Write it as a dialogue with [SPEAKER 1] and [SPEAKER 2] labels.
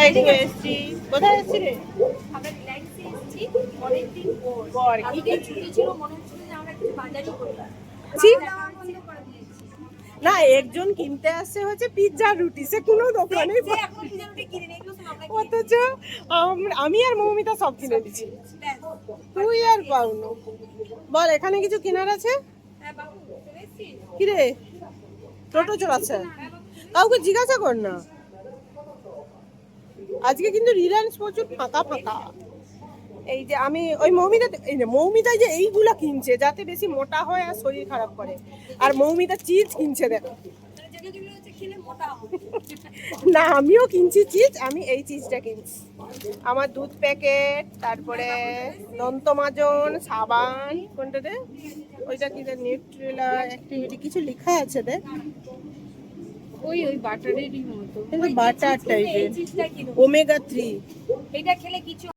[SPEAKER 1] Riding এ এসেছি। কোথায় এসেছি রে?
[SPEAKER 2] আমরা রিল্যাক্সে এসেছি অনেকদিন পর।
[SPEAKER 1] পর
[SPEAKER 2] আজকে ছুটি ছিল, মনে হচ্ছিল যে আমরা একটু বাজারই করি।
[SPEAKER 1] ছি।
[SPEAKER 2] খাওয়া দাওয়া বন্ধ করে দিয়েছি।
[SPEAKER 1] না, একজন কিনতে আসছে হচ্ছে পিৎজা রুটি, সে কোনো দোকানে
[SPEAKER 2] যে এখন পিজা রুটি কিনে নিয়ে এগুলো সব আমরা কিনে
[SPEAKER 1] অথচ আমি আর মৌমিতা সব কিনে দিচ্ছি।
[SPEAKER 2] নিয়েছি। ব্যাস।
[SPEAKER 1] তুই আর পাউনো। বল, এখানে কিছু কেনার আছে?
[SPEAKER 2] হ্যাঁ বাবু, চলে এসেছিস?
[SPEAKER 1] কি রে, টোটো চলাচ্ছে?
[SPEAKER 2] হ্যাঁ বাবু, চলে
[SPEAKER 1] কাউকে জিজ্ঞাসা কর না। আজকে কিন্তু রিলায়েন্স প্রচুর ফাঁকা ফাঁকা। এই যে আমি ওই মৌমিতা, এই যে মৌমিতা যে এইগুলা কিনছে যাতে বেশি মোটা হয় আর শরীর খারাপ করে, আর মৌমিতা চিজ কিনছে দেখো।
[SPEAKER 2] মানে যেগুলো যেগুলো হচ্ছে খেলে মোটা হবে।
[SPEAKER 1] না, আমিও কিনছি চিজ, আমি এই চিজটা কিনছি। আমার দুধ প্যাকেট, তারপরে দন্তমাজন, সাবান, কোনটাতে ওইটা কি, নিউট্রেলা অ্যাক্টিভিটি কিছু লেখা আছে দেখ,
[SPEAKER 2] ওই বাটারেরই মতো।
[SPEAKER 1] কিন্তু বাটার
[SPEAKER 2] এই
[SPEAKER 1] টাইপের,
[SPEAKER 2] চিজটা কিনো।
[SPEAKER 1] ওমেগা 3।
[SPEAKER 2] এটা খেলে কিছু